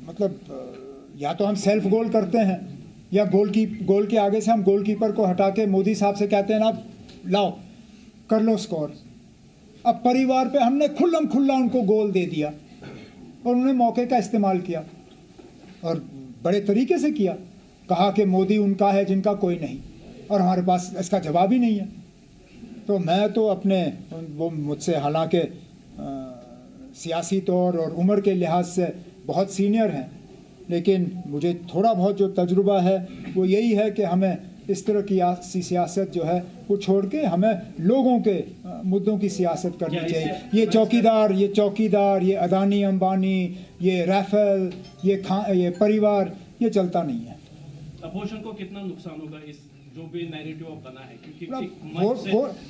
मतलब या तो हम सेल्फ गोल करते हैं या गोल के आगे से हम गोलकीपर को हटा के मोदी साहब से कहते हैं ना लाओ कर लो स्कोर। अब परिवार पे हमने खुल्लम खुल्ला उनको गोल दे दिया और उन्होंने मौके का इस्तेमाल किया और बड़े तरीके से किया। कहा कि मोदी उनका है जिनका कोई नहीं, और हमारे पास इसका जवाब ही नहीं है। तो मैं तो अपने वो मुझसे हालांकि सियासी तौर और उम्र के लिहाज से बहुत सीनियर हैं, लेकिन मुझे थोड़ा बहुत जो तजुर्बा है वो यही है कि हमें इस तरह की सियासत जो है वो छोड़ के हमें लोगों के मुद्दों की सियासत करनी चाहिए। ये चौकीदार, ये अदानी अंबानी, ये राफेल, ये परिवार, ये चलता नहीं है। अपोजिशन को कितना नुकसान होगा इस जो भी नैरेटिव बना है, क्योंकि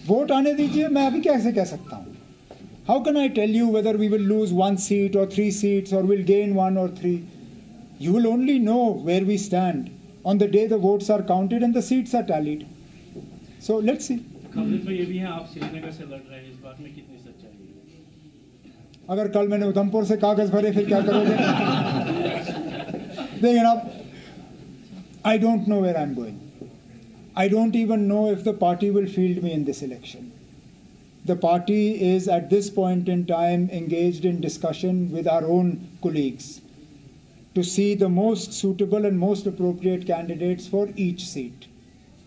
वोट आने दीजिए। मैं अभी कैसे कह सकता हूँ? How can I tell you whether we will lose 1 seat or 3 seats or will gain 1 or 3? You will only know where we stand on the day the votes are counted and the seats are tallied. So let's see. खबरें तो ये भी है आप श्रीनगर से लड़ रहे हैं, इस बात में कितनी सच्चाई है? अगर कल मैंने उधमपुर से कागज भरे फिर क्या करोगे? देखिए ना, I don't know where I'm going. I don't even know if the party will field me in this election. The party is at this point in time engaged in discussion with our own colleagues to see the most suitable and most appropriate candidates for each seat.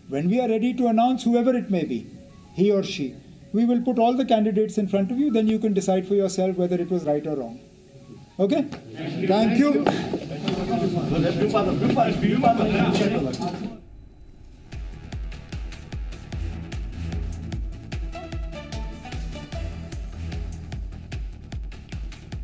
When we are ready to announce whoever it may be, he or she, we will put all the candidates in front of you, then you can decide for yourself whether it was right or wrong. Okay? Thank you.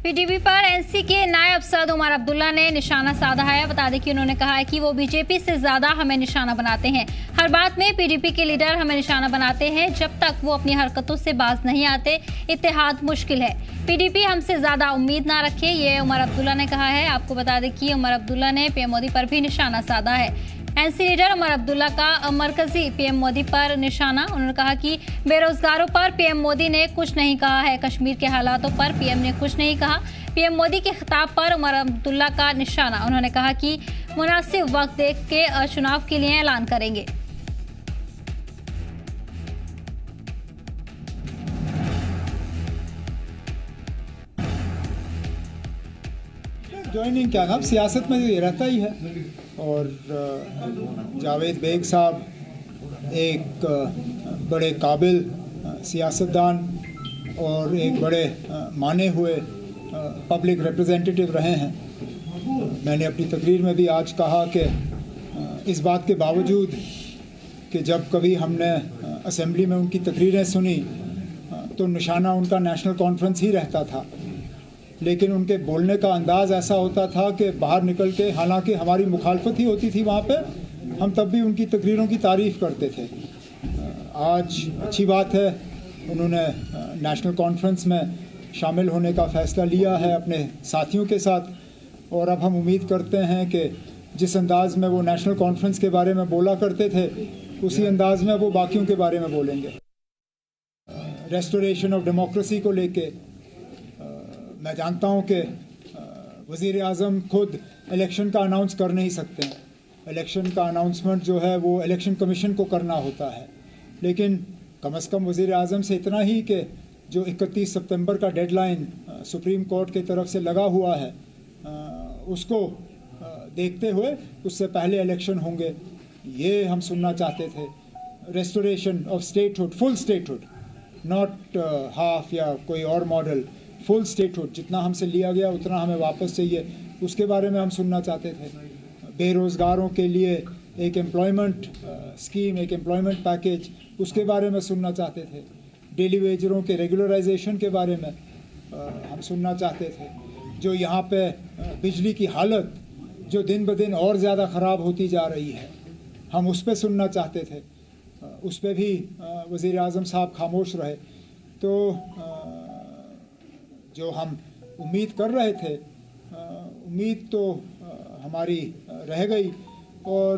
PDP पर NC के नायब सदर उमर अब्दुल्ला ने निशाना साधा है। बता दें कि उन्होंने कहा है कि वो बीजेपी से ज्यादा हमें निशाना बनाते हैं। हर बात में पीडीपी के लीडर हमें निशाना बनाते हैं। जब तक वो अपनी हरकतों से बाज नहीं आते, इत्तेहाद मुश्किल है। पीडीपी हमसे ज्यादा उम्मीद ना रखे, ये उमर अब्दुल्ला ने कहा है। आपको बता दें कि उमर अब्दुल्ला ने पीएम मोदी पर भी निशाना साधा है। एनसी लीडर उमर अब्दुल्ला का मरकजी पीएम मोदी पर निशाना। उन्होंने कहा कि बेरोजगारों पर पीएम मोदी ने कुछ नहीं कहा है, कश्मीर के हालातों पर पीएम ने कुछ नहीं कहा। पीएम मोदी के खिताब पर उमर अब्दुल्ला का निशाना। उन्होंने कहा कि मुनासिब वक्त देख के चुनाव के लिए ऐलान करेंगे। ज्वाइनिंग क्या नाम, सियासत में ये रहता ही है। और जावेद बेग साहब एक बड़े काबिल सियासतदान और एक बड़े माने हुए पब्लिक रिप्रेजेंटेटिव रहे हैं। मैंने अपनी तकरीर में भी आज कहा कि इस बात के बावजूद कि जब कभी हमने असेंबली में उनकी तकरीरें सुनी तो निशाना उनका नेशनल कॉन्फ्रेंस ही रहता था, लेकिन उनके बोलने का अंदाज़ ऐसा होता था कि बाहर निकल के, हालांकि हमारी मुखालफत ही होती थी वहाँ पे, हम तब भी उनकी तकरीरों की तारीफ़ करते थे। आज अच्छी बात है उन्होंने नेशनल कॉन्फ्रेंस में शामिल होने का फ़ैसला लिया है अपने साथियों के साथ, और अब हम उम्मीद करते हैं कि जिस अंदाज़ में वो नेशनल कॉन्फ्रेंस के बारे में बोला करते थे उसी अंदाज़ में वो बाकियों के बारे में बोलेंगे। रेस्टोरेशन ऑफ डेमोक्रेसी को लेके मैं जानता हूं कि वज़ीर आज़म खुद इलेक्शन का अनाउंस कर नहीं सकते हैं। इलेक्शन का अनाउंसमेंट जो है वो इलेक्शन कमीशन को करना होता है, लेकिन कम से कम वज़ीर आज़म से इतना ही कि जो 31 सितंबर का डेडलाइन सुप्रीम कोर्ट की तरफ से लगा हुआ है उसको देखते हुए उससे पहले इलेक्शन होंगे, ये हम सुनना चाहते थे। Restoration of statehood, full statehood, not half या कोई और मॉडल, फुल स्टेटहुड, जितना हमसे लिया गया उतना हमें वापस चाहिए, उसके बारे में हम सुनना चाहते थे। बेरोज़गारों के लिए एक एम्प्लॉयमेंट स्कीम, एक एम्प्लॉयमेंट पैकेज, उसके बारे में सुनना चाहते थे। डेली वेजरों के रेगुलराइजेशन के बारे में हम सुनना चाहते थे। जो यहाँ पे बिजली की हालत जो दिन ब दिन और ज़्यादा ख़राब होती जा रही है, हम उस पर सुनना चाहते थे। उस पर भी वज़ीर आज़म साहब खामोश रहे। तो जो हम उम्मीद कर रहे थे, उम्मीद तो हमारी रह गई, और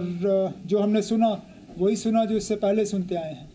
जो हमने सुना वही सुना जो इससे पहले सुनते आए हैं।